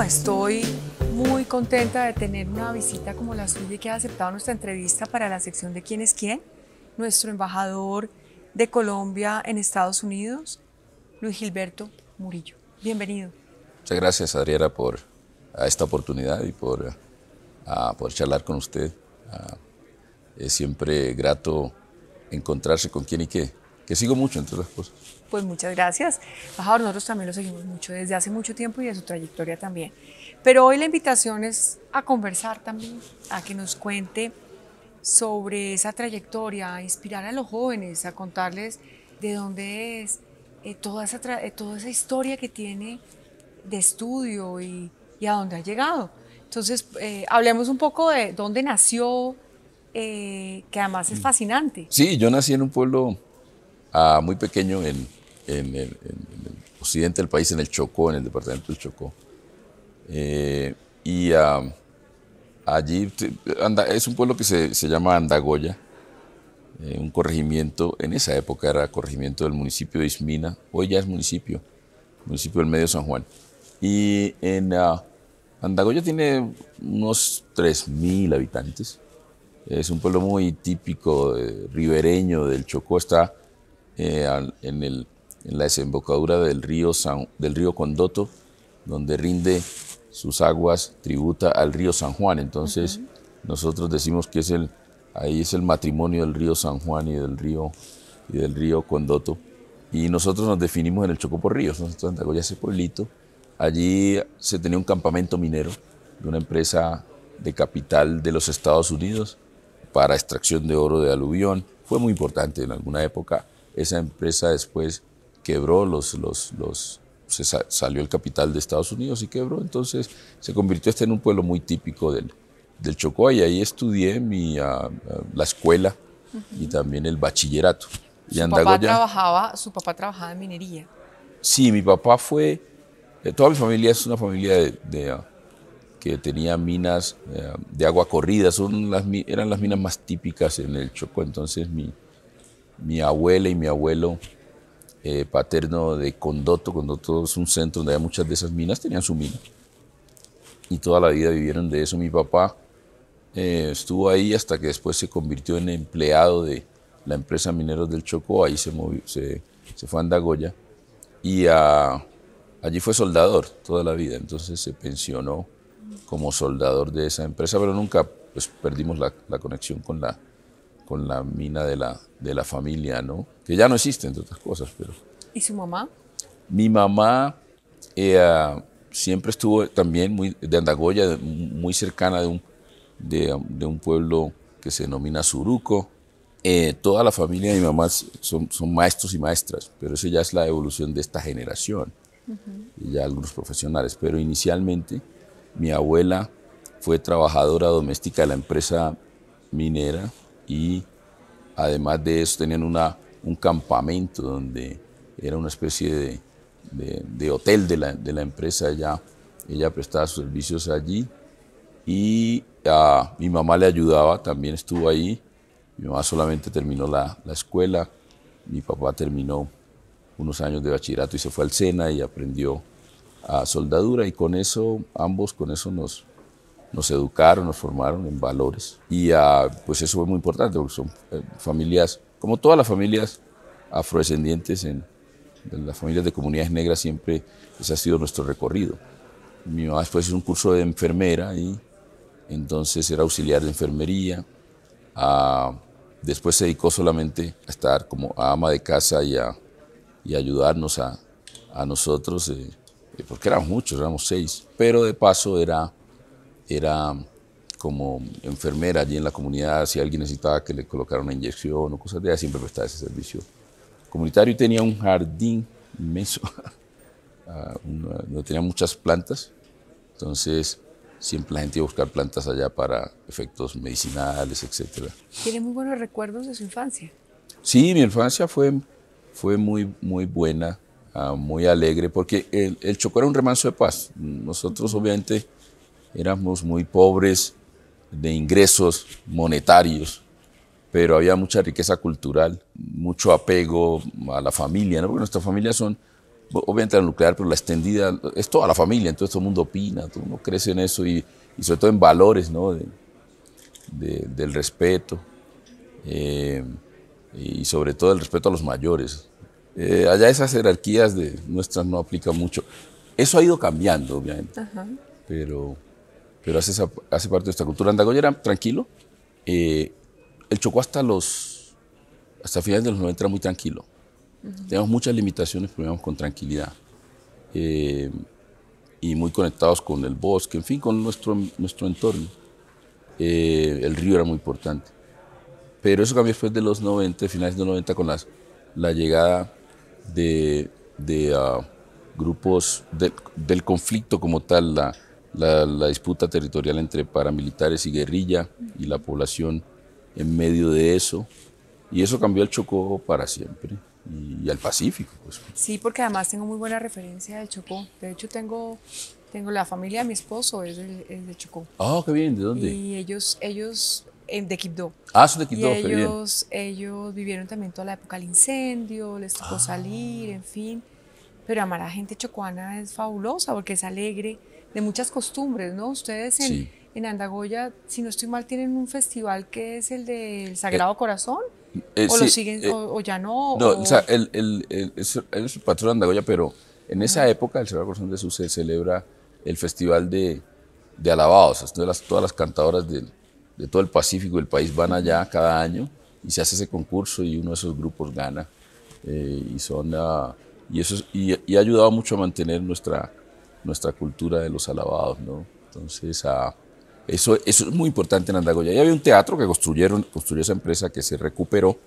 estoy muy contenta de tener una visita como la suya y que ha aceptado nuestra entrevista para la sección de ¿Quién es quién? Nuestro embajador de Colombia en Estados Unidos, Luis Gilberto Murillo. Bienvenido. Muchas gracias, Adriana, por esta oportunidad y por charlar con usted. Es siempre grato encontrarse con quién y qué, que sigo mucho, entre otras cosas. Pues muchas gracias. Embajador, nosotros también lo seguimos mucho, desde hace mucho tiempo y de su trayectoria también. Pero hoy la invitación es a conversar también, a que nos cuente sobre esa trayectoria, a inspirar a los jóvenes, a contarles de dónde es toda esa historia que tiene de estudio y a dónde ha llegado. Entonces, hablemos un poco de dónde nació, que además es fascinante. Sí, yo nací en un pueblo muy pequeño en el occidente del país, en el Chocó, en el departamento del Chocó. Allí es un pueblo que se llama Andagoya, un corregimiento, en esa época era corregimiento del municipio de Ismina, hoy ya es municipio del Medio San Juan. Y en Andagoya tiene unos 3.000 habitantes. Es un pueblo muy típico, ribereño del Chocó, está en la desembocadura del río Condoto, donde rinde sus aguas, tributa al río San Juan. Entonces, nosotros decimos que ahí es el matrimonio del río San Juan y del río Condoto. Y nosotros nos definimos en el Chocó por ríos. Entonces, Andagoya, ese pueblito, allí se tenía un campamento minero de una empresa de capital de los Estados Unidos para extracción de oro de aluvión. Fue muy importante en alguna época. Esa empresa después quebró, salió el capital de Estados Unidos y quebró. Entonces se convirtió en un pueblo muy típico del Chocó, y ahí estudié la escuela y también el bachillerato. Su papá trabajaba en minería. Sí, mi papá toda mi familia es una familia que tenía minas de agua corrida, eran las minas más típicas en el Chocó. Entonces mi abuela y mi abuelo paterno de Condoto es un centro donde hay muchas de esas minas, tenían su mina y toda la vida vivieron de eso. Mi papá estuvo ahí hasta que después se convirtió en empleado de la empresa Mineros del Chocó. Ahí se fue a Andagoya y allí fue soldador toda la vida. Entonces se pensionó como soldador de esa empresa, pero nunca pues, perdimos la conexión con la mina de la familia, ¿no? Que ya no existe, entre otras cosas. Pero... ¿Y su mamá? Mi mamá siempre estuvo también de Andagoya, muy cercana de un pueblo que se denomina Suruco. Toda la familia de mi mamá son maestros y maestras, pero eso ya es la evolución de esta generación, y ya algunos profesionales. Pero inicialmente mi abuela fue trabajadora doméstica de la empresa minera, y además de eso tenían un campamento donde era una especie de hotel de la empresa. Ella prestaba sus servicios allí y mi mamá le ayudaba, también estuvo ahí. Mi mamá solamente terminó la escuela, mi papá terminó unos años de bachillerato y se fue al SENA y aprendió soldadura, y con eso nos educaron, nos formaron en valores, y pues eso fue muy importante porque son familias, como todas las familias afrodescendientes, en las familias de comunidades negras siempre ese ha sido nuestro recorrido. Mi mamá después hizo un curso de enfermera y entonces era auxiliar de enfermería. Después se dedicó solamente a estar como ama de casa y ayudarnos a nosotros, porque éramos muchos, éramos 6, pero de paso era como enfermera allí en la comunidad. Si alguien necesitaba que le colocara una inyección o cosas de ella, siempre prestaba ese servicio comunitario. Y tenía un jardín inmenso donde tenía muchas plantas, entonces siempre la gente iba a buscar plantas allá para efectos medicinales, etc. ¿Tiene muy buenos recuerdos de su infancia? Sí, mi infancia fue muy, muy buena, muy alegre, porque el Chocó era un remanso de paz. Nosotros obviamente éramos muy pobres de ingresos monetarios, pero había mucha riqueza cultural, mucho apego a la familia, ¿no? Porque nuestras familias son obviamente la nuclear, pero la extendida es toda la familia, entonces todo el mundo opina, todo el mundo crece en eso y sobre todo en valores, ¿no? Del respeto y sobre todo el respeto a los mayores. Allá esas jerarquías de nuestras no aplican mucho. Eso ha ido cambiando, obviamente, Ajá. pero hace parte de esta cultura. Andagoya era tranquilo. El Chocó hasta finales de los 90 era muy tranquilo. Teníamos muchas limitaciones, pero íbamos con tranquilidad. Y muy conectados con el bosque, en fin, con nuestro entorno. El río era muy importante. Pero eso cambió después de los 90, finales de los 90, con la llegada de grupos del conflicto como tal, la disputa territorial entre paramilitares y guerrilla y la población en medio de eso. Y eso cambió el Chocó para siempre y al Pacífico. Pues. Sí, porque además tengo muy buena referencia del Chocó. De hecho, tengo la familia de mi esposo, es de Chocó. Ah, qué bien, ¿de dónde? Y ellos de Quibdó. Ah, son de Y Quito, qué bien. ellos vivieron también toda la época del incendio, les tocó salir, en fin. Pero amar a la gente chocuana es fabulosa porque es alegre, de muchas costumbres, ¿no? Ustedes Sí. en Andagoya, si no estoy mal, tienen un festival que es el del Sagrado Corazón. ¿O lo Sí, siguen, o ya no? no, o sea, es el patrón de Andagoya, pero en esa época, el Sagrado Corazón de Jesús, se celebra el festival de alabados. Entonces, todas las cantadoras de todo el Pacífico del país van allá cada año y se hace ese concurso y uno de esos grupos gana. Y ha ayudado mucho a mantener nuestra cultura de los alabados, ¿no? Entonces, eso es muy importante en Andagoya. Y había un teatro que construyó esa empresa que se recuperó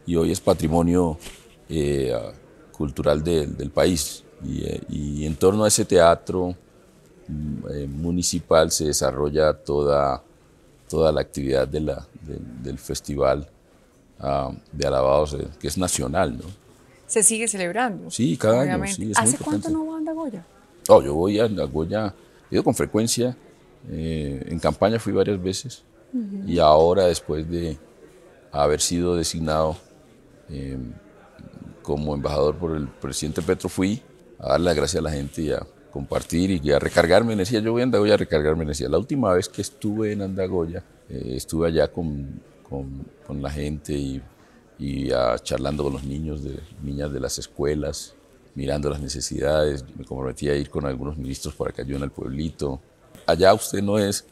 y hoy es patrimonio cultural del país. Y en torno a ese teatro municipal se desarrolla toda la actividad del festival de alabados, que es nacional, ¿no? Se sigue celebrando. Sí, cada año, Obviamente. sí, es muy ¿Hace cuánto importante. no va a Andagoya? Oh, yo voy a Andagoya, he ido con frecuencia, en campaña fui varias veces y ahora después de haber sido designado como embajador por el presidente Petro fui a darle las gracias a la gente y a compartir y a recargarme energía. Yo voy a Andagoya a recargarme energía. La última vez que estuve en Andagoya, estuve allá con la gente y charlando con los niños, niñas de las escuelas, mirando las necesidades. Me comprometí a ir con algunos ministros para que ayuden al pueblito. Allá usted no es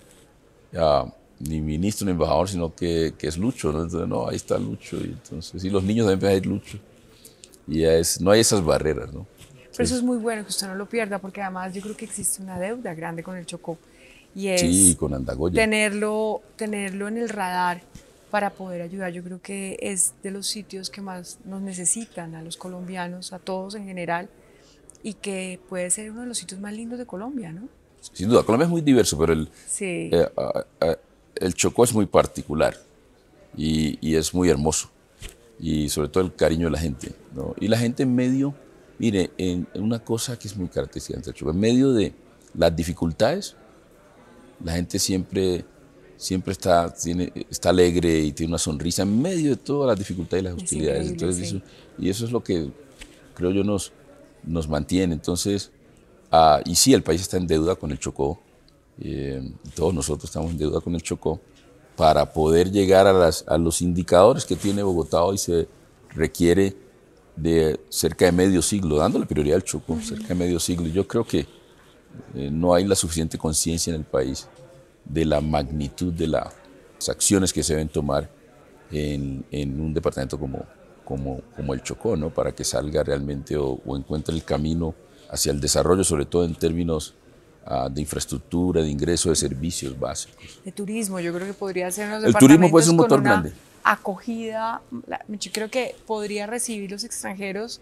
ni ministro ni embajador, sino que es Lucho, ¿no? Entonces, no, ahí está Lucho. Y entonces, los niños también ven a ir Lucho. Y no hay esas barreras, ¿no? Pero eso es muy bueno que usted no lo pierda, porque además yo creo que existe una deuda grande con el Chocó. Y Sí, es con Andagoya. tenerlo en el radar para poder ayudar. Yo creo que es de los sitios que más nos necesitan a los colombianos, a todos en general, y que puede ser uno de los sitios más lindos de Colombia, ¿no? Sin duda, Colombia es muy diverso, pero Sí. el Chocó es muy particular y es muy hermoso. Y sobre todo el cariño de la gente, ¿no? Y la gente en medio, mire, en una cosa que es muy característica del Chocó, en medio de las dificultades, la gente siempre está alegre y tiene una sonrisa en medio de todas las dificultades y las Es hostilidades. increíble, Entonces, sí. eso es lo que creo yo nos mantiene. Entonces, y sí, el país está en deuda con el Chocó, todos nosotros estamos en deuda con el Chocó, para poder llegar a los indicadores que tiene Bogotá hoy se requiere de cerca de medio siglo, dándole prioridad al Chocó, cerca de medio siglo. Y yo creo que no hay la suficiente conciencia en el país de la magnitud de las acciones que se deben tomar en un departamento como el Chocó, ¿no? Para que salga realmente o encuentre el camino hacia el desarrollo, sobre todo en términos de infraestructura, de ingreso, de servicios básicos. De turismo, yo creo que podría ser unos El turismo puede ser un departamentos con motor una grande. acogida. Yo creo que podría recibir los extranjeros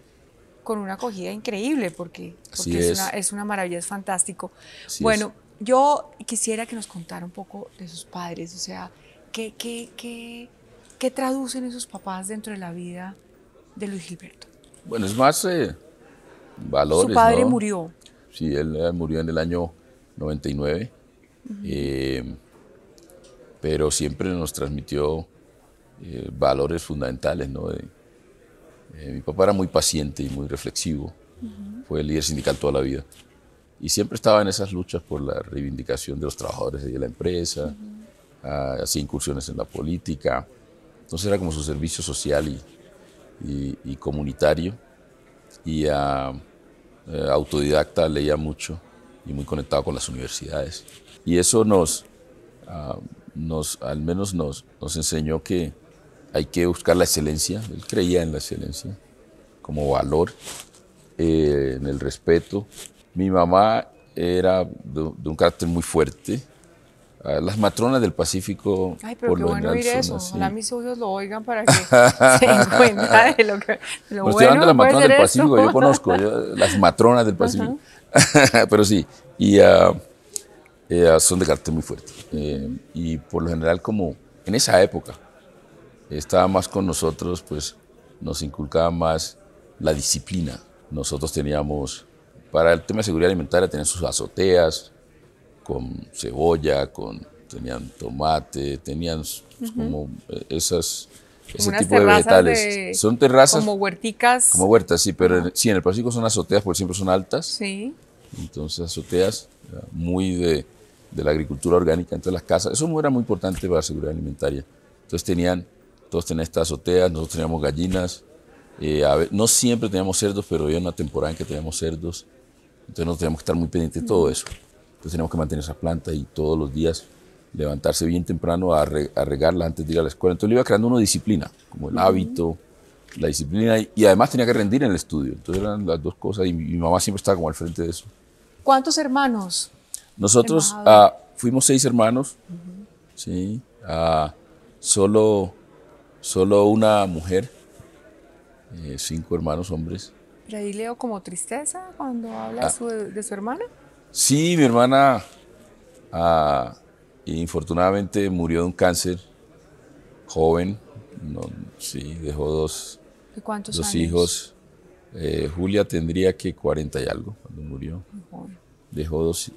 con una acogida increíble, porque Así es una maravilla, es fantástico. Así Bueno, yo quisiera que nos contara un poco de sus padres, o sea, ¿qué traducen esos papás dentro de la vida de Luis Gilberto? Bueno, es más valores, Su padre ¿no? murió. Sí, él murió en el año 99, pero siempre nos transmitió valores fundamentales, ¿no? Mi papá era muy paciente y muy reflexivo, fue líder sindical toda la vida. Y siempre estaba en esas luchas por la reivindicación de los trabajadores de la empresa, hacía incursiones en la política. Entonces era como su servicio social y comunitario. Y autodidacta, leía mucho y muy conectado con las universidades. Y eso al menos nos enseñó que hay que buscar la excelencia. Él creía en la excelencia como valor, en el respeto. Mi mamá era de un carácter muy fuerte. Las matronas del Pacífico, Ay, pero por qué lo bueno general, oír son eso. así. Ojalá mis ojos lo oigan para que se den cuenta de lo Pues estoy hablando de bueno las puede matronas ser del Pacífico, eso. yo conozco las matronas del Pacífico. Pero sí, y son de carácter muy fuerte. Y por lo general, como en esa época estaba más con nosotros, pues nos inculcaba más la disciplina. Nosotros teníamos, para el tema de seguridad alimentaria, tenían sus azoteas con cebolla, tenían tomate, tenían como ese Unas tipo de terrazas vegetales. Son terrazas como huerticas. como huertas, sí, pero sí, en el Pacífico son azoteas porque siempre son altas. Sí. Entonces, azoteas muy de la agricultura orgánica. Entonces, las casas, eso era muy importante para la seguridad alimentaria. Entonces, todos tenían estas azoteas, nosotros teníamos gallinas. No siempre teníamos cerdos, pero había una temporada en que teníamos cerdos. Entonces, nos teníamos que estar muy pendientes de todo eso. Entonces, teníamos que mantener esa planta y todos los días levantarse bien temprano a regarla antes de ir a la escuela. Entonces, le iba creando una disciplina, como el hábito, la disciplina, y además tenía que rendir en el estudio. Entonces, eran las dos cosas, y mi mamá siempre estaba como al frente de eso. ¿Cuántos hermanos? Nosotros fuimos 6 hermanos, ¿sí? Solo una mujer, 5 hermanos hombres. Pero ahí leo como tristeza cuando habla de su hermana. Sí, mi hermana infortunadamente murió de un cáncer joven. Sí, dejó dos ¿De cuántos años? hijos. Julia tendría que 40 y algo cuando murió. Joven. Dejó dos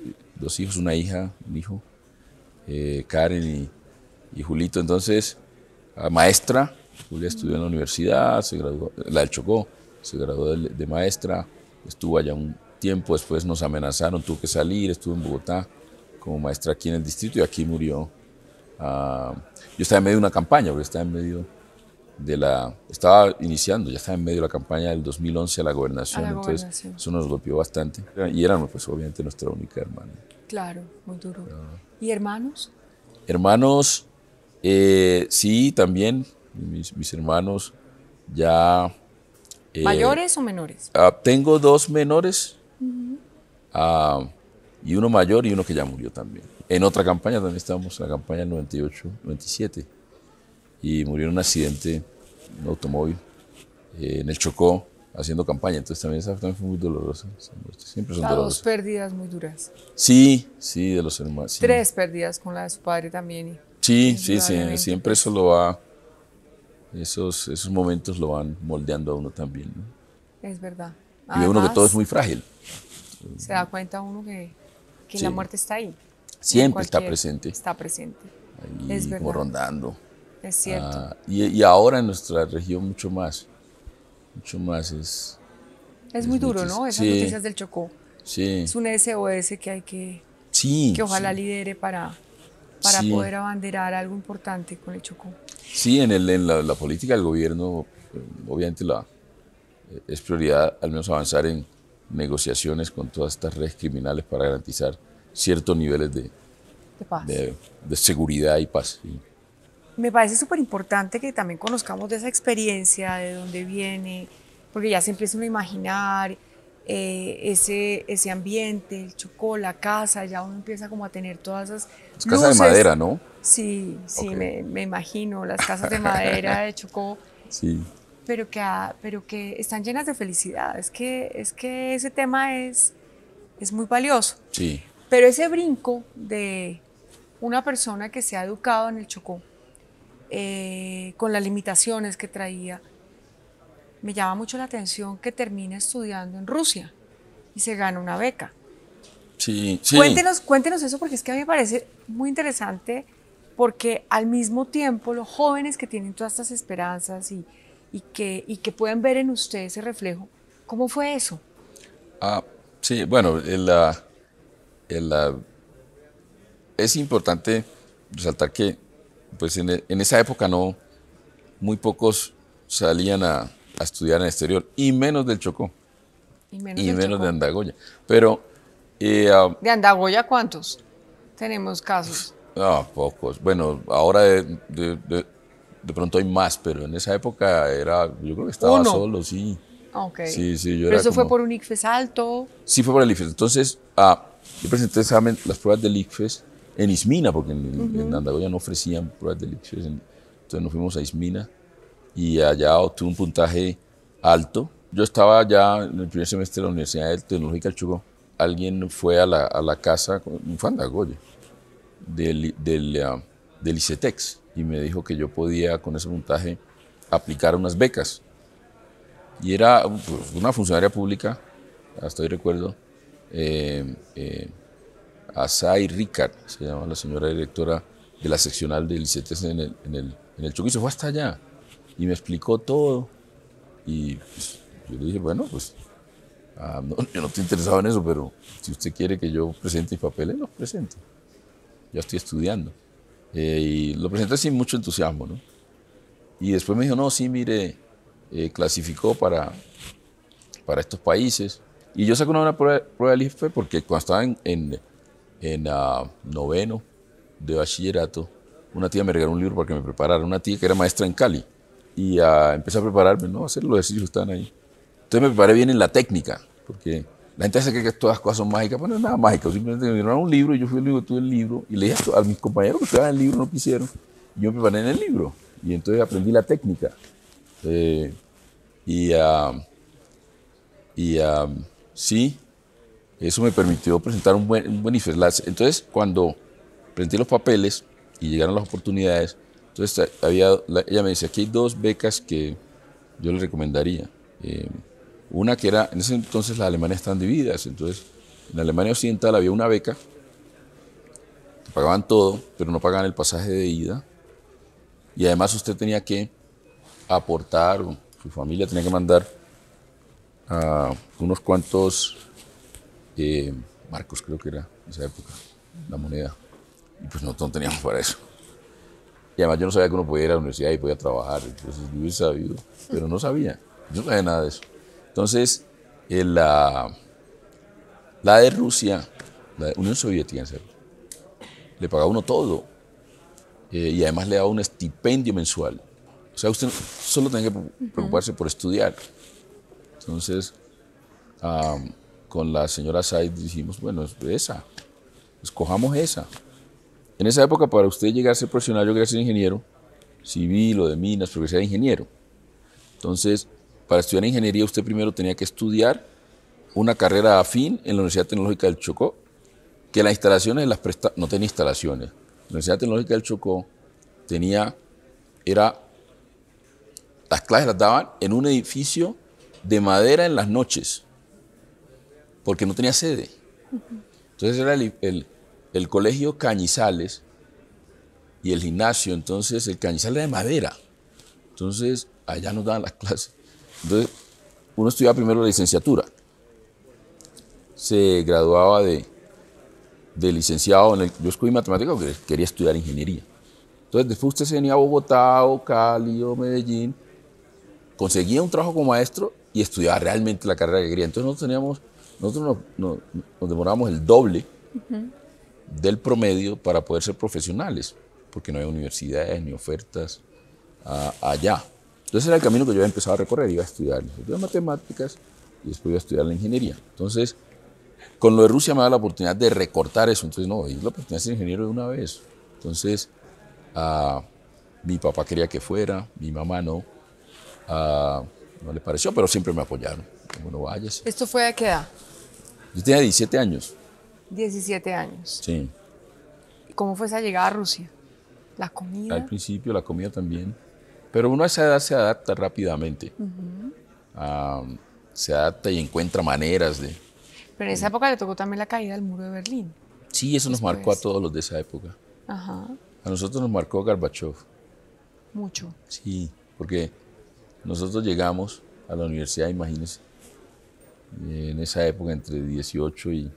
hijos, una hija, un hijo, Karen y Julito. Entonces, maestra, Julia estudió en la universidad, se graduó, la del Chocó, se graduó de maestra, estuvo allá un tiempo, después nos amenazaron, tuvo que salir, estuvo en Bogotá como maestra aquí en el distrito y aquí murió. Yo estaba en medio de una campaña, porque estaba iniciando, ya estaba en medio de la campaña del 2011 a la gobernación, entonces eso nos golpeó bastante. Y era, pues, obviamente nuestra única hermana. Claro, muy duro. ¿Y hermanos? Hermanos, sí, también, mis hermanos ya... ¿Mayores o menores? Tengo 2 menores, y uno mayor y uno que ya murió también. En otra campaña también estábamos, en la campaña del 98, 97, y murió en un accidente, en un automóvil, en el Chocó, haciendo campaña. Entonces esa también fue muy dolorosa. Siempre son dolorosas. 2 pérdidas muy duras. Sí, de los hermanos. Sí. 3 pérdidas con la de su padre también. Sí, siempre eso lo va, esos momentos lo van moldeando a uno también, ¿no? Es verdad. Y ve uno que todo es muy frágil. Se da cuenta uno que la muerte está ahí. Siempre está presente. Está presente. Ahí, es verdad. como rondando. Es cierto. Y ahora en nuestra región mucho más. Es muy duro, ¿no? Esas noticias del Chocó. Sí. Es un SOS que hay que ojalá lidere para poder abanderar algo importante con el Chocó. Sí, en la política del gobierno, obviamente es prioridad al menos avanzar en negociaciones con todas estas redes criminales para garantizar ciertos niveles de paz, de seguridad y paz. Sí. Me parece súper importante que también conozcamos de esa experiencia, de dónde viene, porque ya se empieza uno a imaginar ese ambiente, el Chocó, la casa, ya uno empieza como a tener todas esas luces. Casa de madera, ¿no? Sí, Okay. me imagino, las casas de madera de Chocó. Sí. Pero que están llenas de felicidad. Es que ese tema es muy valioso. Sí. Pero ese brinco de una persona que se ha educado en el Chocó, con las limitaciones que traía, me llama mucho la atención que termina estudiando en Rusia y se gana una beca. Sí. Cuéntenos eso, porque es que a mí me parece muy interesante, porque al mismo tiempo los jóvenes que tienen todas estas esperanzas y que pueden ver en usted ese reflejo, ¿cómo fue eso? Ah, sí, bueno, el, ah, es importante resaltar que pues en esa época no, muy pocos salían a estudiar en el exterior, y menos del Chocó, Y menos y del menos de Chocó. Andagoya. Pero ¿De Andagoya cuántos? Tenemos casos. pocos. Bueno, ahora de pronto hay más, pero en esa época era, yo creo que estaba Uno. solo, sí. Ok. Sí, sí, yo Pero era eso fue como... por un ICFES alto. Sí, fue para el ICFES. Entonces, yo presenté las pruebas del ICFES en Ismina, porque en Andagoya no ofrecían pruebas del ICFES. Entonces nos fuimos a Ismina y allá obtuve un puntaje alto. Yo estaba ya en el primer semestre de la Universidad Tecnológica del Chocó. Alguien fue a la casa, fue a Andagoya, del ICETEX, y me dijo que yo podía con ese puntaje aplicar unas becas. Y era pues, una funcionaria pública, hasta hoy recuerdo, eh, eh, Asai Ricard, se llama la señora directora de la seccional del ICETEX en el Chocó, y se fue hasta allá y me explicó todo. Y pues, yo le dije, bueno, pues no, yo no estoy interesado en eso, pero si usted quiere que yo presente mis papeles, los presento. Ya estoy estudiando. Y lo presenté sin mucho entusiasmo, ¿no? Y después me dijo, no, sí, mire, clasificó para estos países. Y yo saqué una buena prueba del IFE porque cuando estaba en noveno de bachillerato, una tía me regaló un libro para que me preparara, una tía que era maestra en Cali. Y empecé a prepararme, ¿no? A hacer los ejercicios que estaban ahí. Entonces me preparé bien en la técnica, porque la gente hace que todas las cosas son mágicas, pero no es nada mágico, simplemente me dieron un libro y yo fui el único que tuve el libro y leí a mis compañeros que estudiaban el libro, no quisieron, y yo me preparé en el libro y entonces aprendí la técnica. Eh, y sí, eso me permitió presentar un buen IFES. Entonces, cuando presenté los papeles y llegaron las oportunidades, entonces ella me dice, aquí hay dos becas que yo le recomendaría. Una que era, en ese entonces las Alemanias estaban divididas, entonces en la Alemania Occidental había una beca, que pagaban todo, pero no pagaban el pasaje de ida, y además usted tenía que aportar, o su familia tenía que mandar unos cuantos marcos, creo que era en esa época, la moneda, y pues nosotros no teníamos para eso. Y además yo no sabía que uno podía ir a la universidad y podía trabajar, entonces yo hubiese sabido, pero no sabía, yo no sabía nada de eso. Entonces, la de Rusia, la de Unión Soviética, en serio, le pagaba a uno todo, y además le daba un estipendio mensual. O sea, usted solo tenía que preocuparse por estudiar. Entonces, con la señora Said dijimos, bueno, esa, escojamos esa. En esa época, para usted llegar a ser profesional, yo quería ser ingeniero civil o de minas, pero quería ser ingeniero. Entonces, para estudiar ingeniería, usted primero tenía que estudiar una carrera afín en la Universidad Tecnológica del Chocó, que las instalaciones no tenía instalaciones. La Universidad Tecnológica del Chocó las clases las daban en un edificio de madera en las noches, porque no tenía sede. Entonces era el colegio Cañizales y el gimnasio, entonces el Cañizal era de madera. Entonces allá nos daban las clases. Entonces uno estudiaba primero la licenciatura, se graduaba de licenciado yo escogí matemáticas porque quería estudiar ingeniería. Entonces después usted se venía a Bogotá o Cali o Medellín, conseguía un trabajo como maestro y estudiaba realmente la carrera que quería. Entonces nosotros nos demorábamos el doble del promedio para poder ser profesionales, porque no había universidades ni ofertas allá. Entonces era el camino que yo había empezado a recorrer, iba a estudiar matemáticas y después iba a estudiar la ingeniería. Entonces, con lo de Rusia me da la oportunidad de recortar eso, entonces no, y la oportunidad de ser ingeniero de una vez. Entonces, mi papá quería que fuera, mi mamá no, no le pareció, pero siempre me apoyaron. Bueno, váyase. ¿Esto fue de qué edad? Yo tenía 17 años. 17 años. Sí. ¿Cómo fue esa llegada a Rusia? ¿La Al comida? principio, la comida también. Pero uno a esa edad se adapta rápidamente. Se adapta y encuentra maneras de... Pero en esa época le tocó también la caída del muro de Berlín. Sí, eso nos marcó a Después. todos los de esa época. Ajá, A nosotros nos marcó Gorbachev. mucho. Sí, porque nosotros llegamos a la universidad, imagínense, en esa época entre 18 y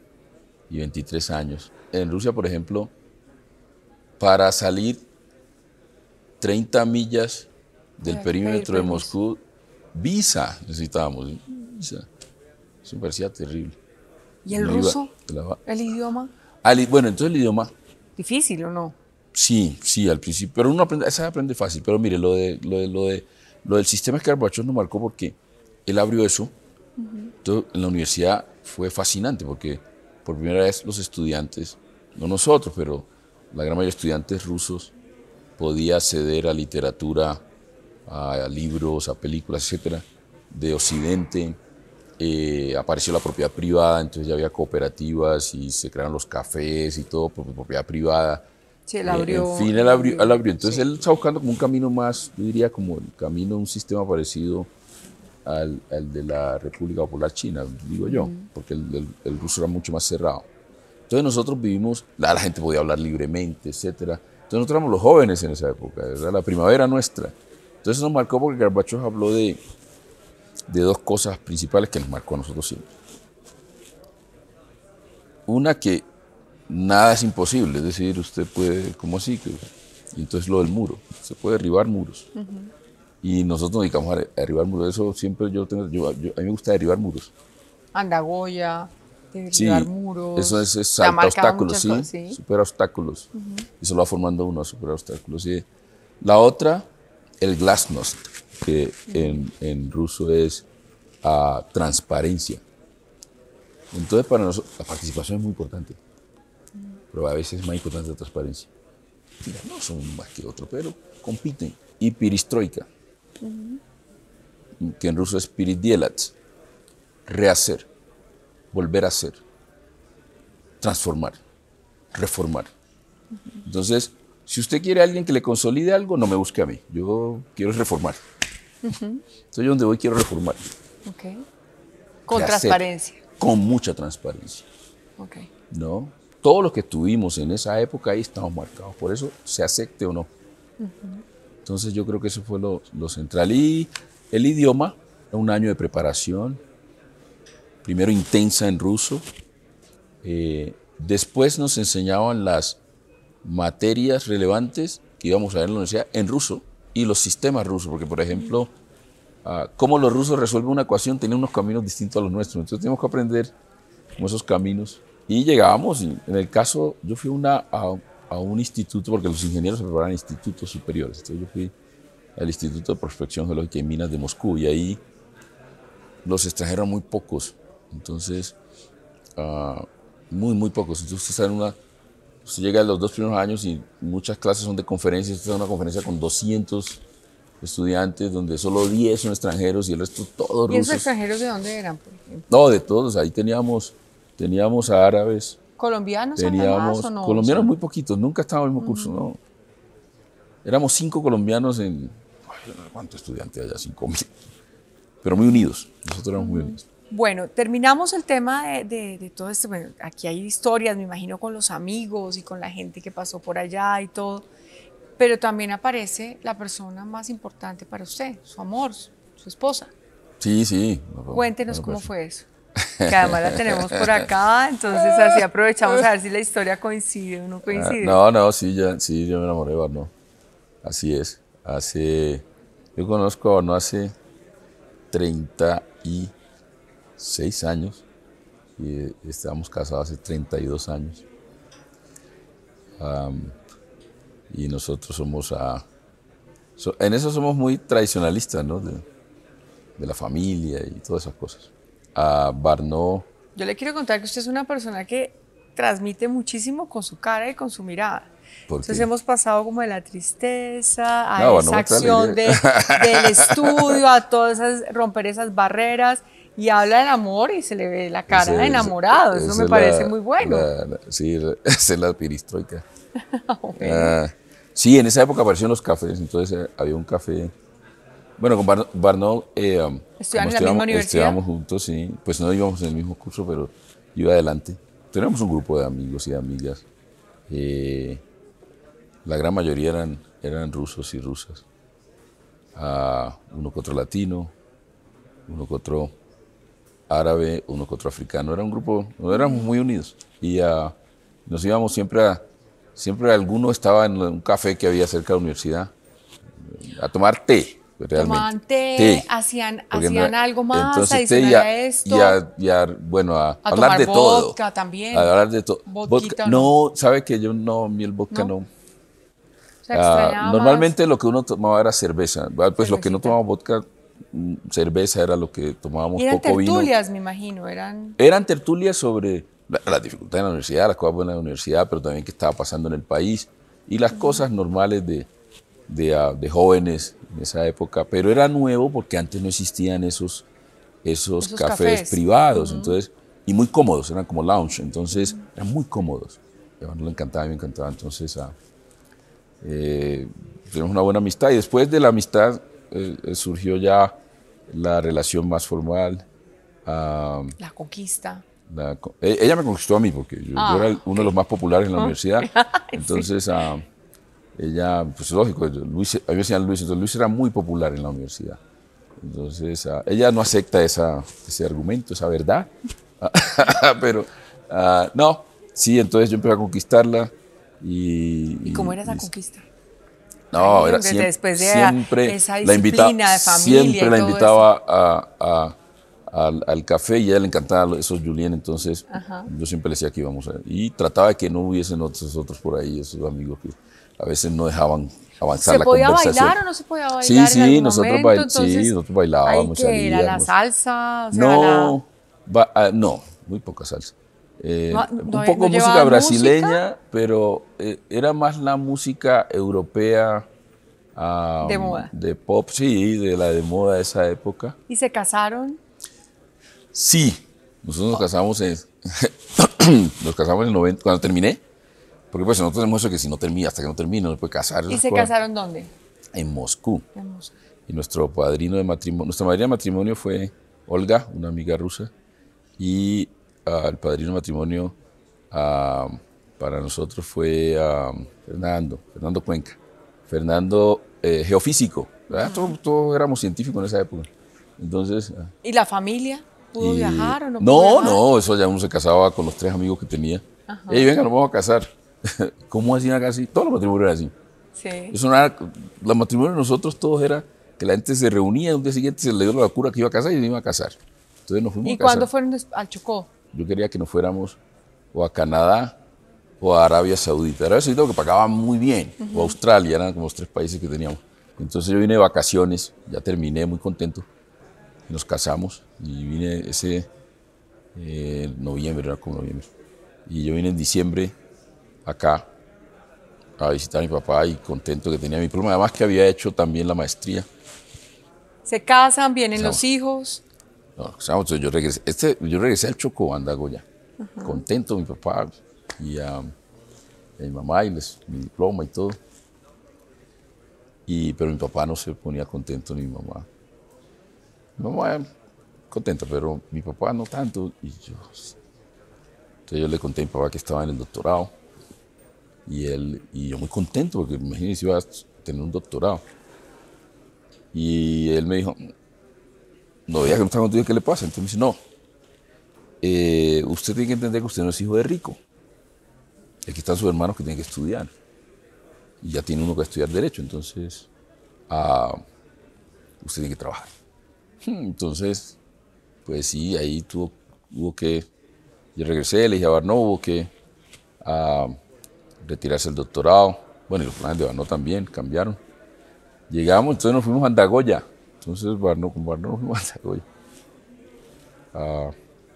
23 años. En Rusia, por ejemplo, para salir 30 millas del perímetro de Moscú, visa necesitábamos, visa. Eso me parecía terrible. ¿Y el ruso? ¿El idioma? Bueno, entonces el idioma... ¿Difícil o no? Sí, sí, al principio, pero uno aprende, esa aprende fácil. Pero mire, lo del sistema que Gorbachev nos marcó porque él abrió eso. Entonces, en la universidad fue fascinante porque por primera vez los estudiantes, no nosotros, pero la gran mayoría de estudiantes rusos podía acceder a literatura, a libros, a películas, etcétera, de Occidente. Apareció la propiedad privada, entonces ya había cooperativas y se crearon los cafés y todo por propiedad privada. Sí, él abrió. En fin, él abrió. Entonces sí, él está buscando como un camino más, yo diría como el camino, un sistema parecido al de la República Popular China, digo yo, porque el ruso era mucho más cerrado. Entonces nosotros vivimos, la gente podía hablar libremente, etcétera. Entonces nosotros éramos los jóvenes en esa época, era la primavera nuestra. Entonces nos marcó porque Gorbachev habló de dos cosas principales que nos marcó a nosotros siempre. Una, que nada es imposible, es decir, usted puede, ¿cómo así? Y entonces lo del muro, se puede derribar muros. Y nosotros nos dedicamos a derribar muros, eso siempre a mí me gusta derribar muros. Andagoya, derribar muros. Eso es salta obstáculos, sí, supera obstáculos. Y se lo va formando uno a superar obstáculos. ¿Sí? La otra, el glasnost, que en ruso es transparencia. Entonces para nosotros la participación es muy importante, pero a veces es más importante la transparencia. Mira, no son más que otro, pero compiten. Y perestroika, que en ruso es переделать, rehacer, volver a hacer, transformar, reformar. Entonces, si usted quiere a alguien que le consolide algo, no me busque a mí. Yo quiero reformar. Entonces, yo donde voy quiero reformar. Okay. Con transparencia. Con mucha transparencia. Okay. ¿No? Todos los que estuvimos en esa época ahí estamos marcados. Por eso, se acepte o no. Entonces, yo creo que eso fue lo central. Y el idioma, un año de preparación. Primero intensa en ruso. Después nos enseñaban las materias relevantes que íbamos a ver en la universidad en ruso y los sistemas rusos, porque por ejemplo, cómo los rusos resuelven una ecuación tienen unos caminos distintos a los nuestros, entonces teníamos que aprender como esos caminos y llegábamos, y en el caso, yo fui a un instituto, porque los ingenieros se preparan en institutos superiores, entonces yo fui al Instituto de Prospección Geológica y Minas de Moscú y ahí los extranjeros eran muy pocos, entonces muy pocos, entonces usted llega a los 2 primeros años y muchas clases son de conferencias. Usted da una conferencia con 200 estudiantes donde solo 10 son extranjeros y el resto todos rusos. ¿Y esos extranjeros de dónde eran, por ejemplo? No, de todos. Ahí teníamos a árabes. ¿Colombianos teníamos además, o no? Colombianos muy poquitos. Nunca estábamos en el mismo curso, no. Éramos 5 colombianos en... ¿Cuántos estudiantes allá? 5.000. Pero muy unidos. Nosotros éramos muy unidos. Bueno, terminamos el tema de todo esto. Bueno, aquí hay historias, me imagino, con los amigos y con la gente que pasó por allá y todo, pero también aparece la persona más importante para usted, su amor, su esposa. Sí, sí. Cuéntenos cómo fue eso, que además la tenemos por acá, entonces así aprovechamos a ver si la historia coincide o no coincide. No, sí, yo me enamoré de Barno. Así es. Yo conozco a Barno hace 36 años y estábamos casados hace 32 años. Y nosotros en eso somos muy tradicionalistas, ¿no? De la familia y todas esas cosas. Barno. Yo le quiero contar que usted es una persona que transmite muchísimo con su cara y con su mirada. Entonces hemos pasado como de la tristeza a esa acción del estudio, a todas romper esas barreras. Y habla del amor y se le ve la cara de enamorado. Eso me parece muy bueno. Sí, esa es la perestroika. Sí, en esa época aparecieron los cafés. Entonces había un café. Bueno, con Barno ¿Estudiaban en la misma universidad? Estudiábamos juntos, sí. Pues no íbamos en el mismo curso, pero iba adelante. Teníamos un grupo de amigos y de amigas. La gran mayoría eran rusos y rusas. Uno que otro latino, uno que otro árabe, uno que otro africano. Era un grupo, éramos muy unidos. Y nos íbamos siempre alguno estaba en un café que había cerca de la universidad a tomar té, realmente. Tomaban té, hacían algo más entonces, té adicional a esto. Bueno, a hablar tomar de todo. vodka también. A hablar de todo. Vodka, no, sabe que yo no, a mí el vodka ¿No? no. O sea, extrañaba Normalmente lo que uno tomaba era cerveza. Pues lo que no Cervecita. tomábamos vodka, cerveza era lo que tomábamos, más. Y eran poco vino. tertulias, me imagino, eran... Eran tertulias sobre las dificultades en la universidad, las cosas buenas de la universidad, pero también qué estaba pasando en el país y las cosas normales de jóvenes en esa época. Pero era nuevo porque antes no existían esos cafés privados, entonces, y muy cómodos, eran como lounge, entonces eran muy cómodos. A mí le encantaba, me encantaba. Entonces, tenemos una buena amistad y después de la amistad surgió ya la relación más formal. La conquista. Ella me conquistó a mí porque yo era uno de los más populares en la universidad. Entonces, ella, pues lógico, Luis, a mí me decían Luis, entonces Luis era muy popular en la universidad. Entonces, ella no acepta ese argumento, esa verdad. Pero, no, sí, entonces yo empecé a conquistarla. ¿Y cómo era esa conquista? No, Ahí, era después de siempre esa la disciplina de familia siempre y la todo invitaba al café y a ella le encantaban esos Julien, entonces yo siempre le decía que íbamos y trataba de que no hubiesen otros por ahí, esos amigos que a veces no dejaban avanzar la conversación. ¿Se podía bailar o no se podía bailar Sí, en algún nosotros, momento? sí, nosotros bailábamos, ¿Ahí qué era? ¿La salíamos. salsa? O sea, No, no, muy poca salsa. Un poco ¿no música llevaban brasileña, música? pero era más la música europea, De moda. de pop, sí, de la de moda de esa época. ¿Y se casaron? Sí, nosotros nos casamos nos casamos en el 90, cuando terminé, porque pues nosotros tenemos eso que si no termina, hasta que no termine, no se puede casar. ¿Y se casaron dónde? En Moscú. En Moscú. Y nuestro padrino de matrimonio, nuestra madrina de matrimonio fue Olga, una amiga rusa, y el padrino de matrimonio para nosotros fue Fernando Cuenca. Fernando, geofísico, ¿verdad? Todos éramos científicos en esa época. Entonces, ¿Y la familia? ¿Pudo viajar o no pudo no, viajar? no, eso ya uno se casaba con los 3 amigos que tenía. Ey, venga, nos vamos a casar. ¿Cómo hacían casi? Todos los matrimonios eran así. Sí. Eso no era, los matrimonios de nosotros todos era que la gente se reunía y un día siguiente se le dio la locura que iba a casar y se iba a casar. Entonces nos fuimos a ¿Y casar. cuándo fueron al Chocó? Yo quería que nos fuéramos o a Canadá o a Arabia Saudita. Arabia Saudita que pagaba muy bien, o a Australia, eran como los 3 países que teníamos. Entonces yo vine de vacaciones, ya terminé muy contento, y nos casamos y vine ese noviembre, era como noviembre. Y yo vine en diciembre acá a visitar a mi papá y contento que tenía mi diploma, además que había hecho también la maestría. ¿Se casan? ¿Vienen los hijos? No, entonces yo regresé al Chocó, a Andagoya, contento, mi papá y a mi mamá y mi diploma y todo. Pero mi papá no se ponía contento ni mi mamá. Mi mamá contenta, pero mi papá no tanto. Entonces yo le conté a mi papá que estaba en el doctorado y yo muy contento porque imagínese iba a tener un doctorado. Y él me dijo, no veía que no está contigo, ¿qué le pasa? Entonces me dice, no, usted tiene que entender que usted no es hijo de rico. Aquí están sus hermanos que tienen que estudiar. Y ya tiene uno que estudiar Derecho, entonces usted tiene que trabajar. Entonces, pues sí, ahí hubo que, yo regresé, le dije a Barnó, hubo que retirarse el doctorado. Bueno, y los planes de Barnó también cambiaron. Llegamos, entonces nos fuimos a Andagoya. Entonces con Barnó nos fuimos a Andagoya.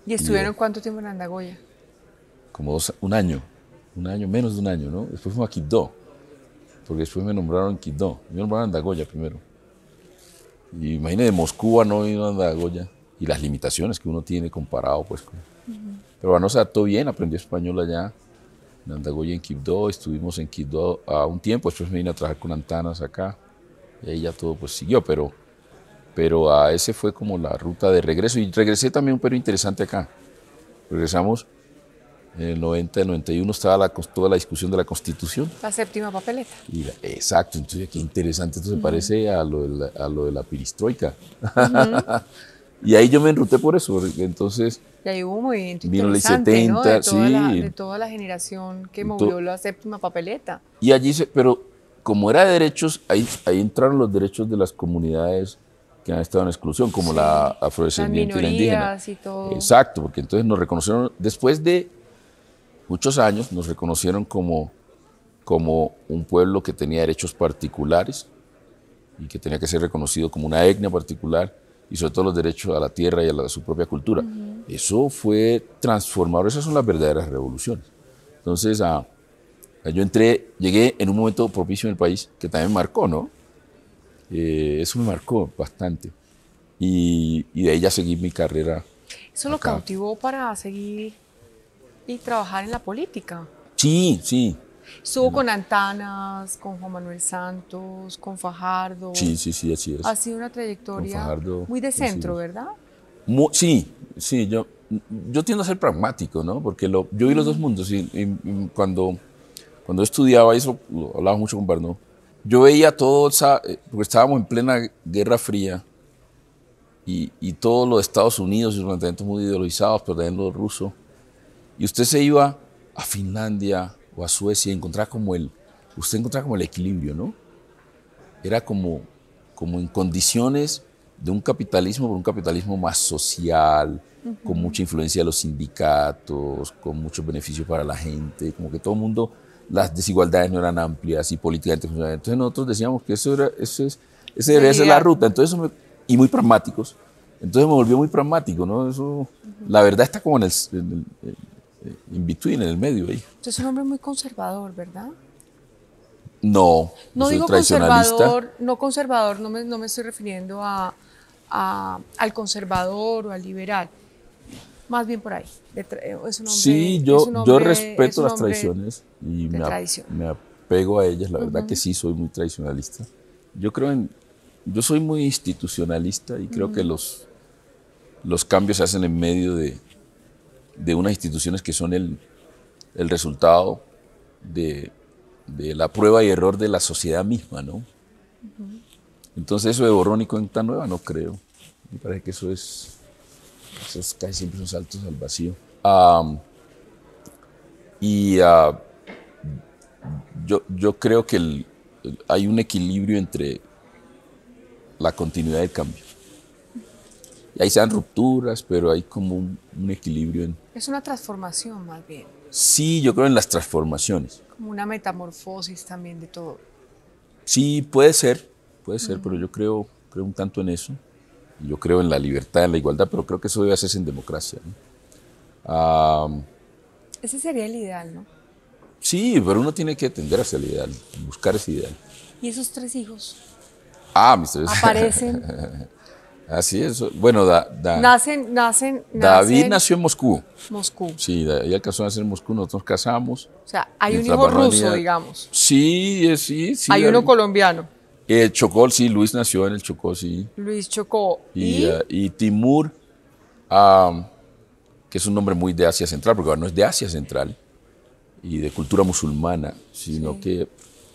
¿Y estuvieron cuánto tiempo en Andagoya? Como un año, menos de un año, ¿no? Después fuimos a Quibdó, porque después me nombraron en Quibdó. Me nombraron en Andagoya primero. Y imagínate, de Moscú a no ir a Andagoya y las limitaciones que uno tiene comparado, pues. Pero Barnó se adaptó bien, aprendió español allá, en Andagoya, en Quibdó. Estuvimos en Quibdó un tiempo, después me vine a trabajar con Antanas acá. Y ahí ya todo pues siguió, pero ese fue como la ruta de regreso. Y regresé también un periodo interesante acá. Regresamos en el 90, el 91 estaba toda la discusión de la Constitución. La séptima papeleta. Exacto, entonces qué interesante, esto se parece a lo de la perestroika. Y ahí yo me enruté por eso, porque entonces Y ahí hubo un movimiento vino la interesante, ¿no? 70, De sí. toda la generación que movió la séptima papeleta. Y allí pero como era de derechos, ahí entraron los derechos de las comunidades que han estado en exclusión, como Sí, la las afrodescendiente y la indígena. minorías y todo. Exacto, porque entonces nos reconocieron, después de muchos años, nos reconocieron como un pueblo que tenía derechos particulares y que tenía que ser reconocido como una etnia particular y sobre todo los derechos a la tierra y a su propia cultura. Eso fue transformador, esas son las verdaderas revoluciones. Entonces, yo llegué en un momento propicio en el país que también me marcó, ¿no? Eso me marcó bastante. Y de ahí ya seguí mi carrera Eso lo acá. cautivó para seguir y trabajar en la política. Sí, sí, Estuvo con Antanas, con Juan Manuel Santos, con Fajardo. sí, así es. Ha sido una Con trayectoria Fajardo muy de centro, coincidimos. ¿verdad? Sí, sí, yo tiendo a ser pragmático, ¿no? Porque yo vi los dos mundos y cuando estudiaba, eso lo hablaba mucho con Barno, yo veía todo, porque estábamos en plena Guerra Fría y todo lo de Estados Unidos y los planteamientos muy ideologizados, pero también lo ruso. Y usted se iba a Finlandia o a Suecia y usted encontraba como el equilibrio, ¿no? Era como en condiciones de un capitalismo, pero un capitalismo más social, con mucha influencia de los sindicatos, con muchos beneficios para la gente, como que todo el mundo, las desigualdades no eran amplias y políticamente funcionaban. Entonces nosotros decíamos que ese debería ser la ruta, entonces y muy pragmáticos. Entonces me volvió muy pragmático, ¿no? Eso, la verdad está como en el in between, en el medio ahí. Usted es un hombre muy conservador, ¿verdad? No, yo No soy digo tradicionalista. conservador, no me estoy refiriendo al conservador o al liberal. Más bien por ahí. Es un hombre, Sí, es un yo hombre, es respeto un las hombre tradiciones y de tradición. me apego a ellas. La verdad que sí, soy muy tradicionalista. Yo soy muy institucionalista y creo que los cambios se hacen en medio de unas instituciones que son el resultado de la prueba y error de la sociedad misma, ¿no? Entonces eso de borrón y cuenta nueva no creo. Me parece que esos casi siempre son saltos al vacío. Yo creo que hay un equilibrio entre la continuidad y el cambio. Y ahí se dan rupturas, pero hay como un equilibrio en... Es una transformación más bien, Sí, yo creo en las transformaciones. como una metamorfosis también de todo. Sí, puede ser, pero yo creo un tanto en eso. Yo creo en la libertad, en la igualdad, pero creo que eso debe hacerse en democracia, ¿no? Ese sería el ideal, ¿no? Sí, pero uno tiene que tender hacia el ideal, buscar ese ideal. Y esos tres hijos Mis tres. aparecen, Así es. Bueno, David nacen nació en Moscú. Moscú. Sí, ella alcanzó a nacer en Moscú, nosotros nos casamos. O sea, hay un Mientras hijo Barno ruso, venía- digamos. Sí, sí. Hay uno David. colombiano, Chocó, sí, Luis nació en el Chocó, sí. Luis Chocó. Y Timur, ah, que es un nombre muy de Asia Central, porque no es de Asia Central y de cultura musulmana, sino Sí. que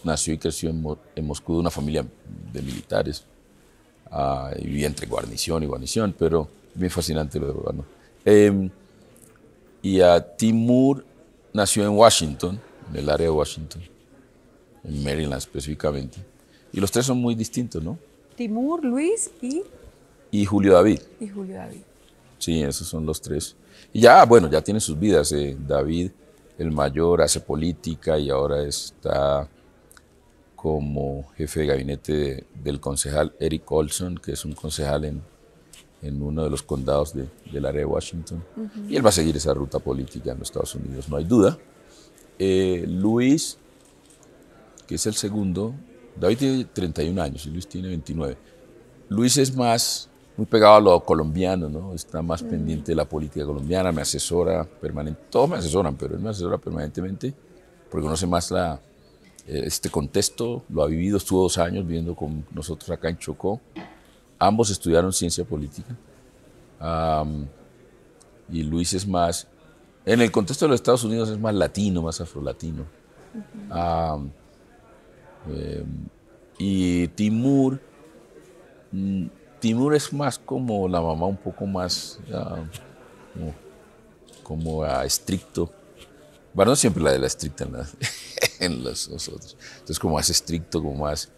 nació y creció en Moscú de una familia de militares. Y vivía entre guarnición y guarnición, pero bien fascinante lo de Barno. Timur nació en Washington, en el área de Washington, en Maryland específicamente. Y los tres son muy distintos, ¿no? Timur, Luis Y Julio David. y Julio David. Sí, esos son los tres. Y ya, bueno, ya tienen sus vidas. David, el mayor, hace política y ahora está como jefe de gabinete del concejal Eric Olson, que es un concejal en uno de los condados del área de Washington. Y él va a seguir esa ruta política en los Estados Unidos, no hay duda. Luis, que es el segundo, David tiene 31 años y Luis tiene 29. Luis es muy pegado a lo colombiano, ¿no? Está más pendiente de la política colombiana, me asesora permanentemente, todos me asesoran, pero él me asesora permanentemente porque conoce más este contexto, lo ha vivido, estuvo 2 años viviendo con nosotros acá en Chocó. Ambos estudiaron ciencia política. Y Luis es más, en el contexto de los Estados Unidos es más latino, más afrolatino. Y Timur Timur es más como la mamá, un poco más estricto. Bueno, no siempre la de la estricta en los otros. Entonces, como más estricto, como más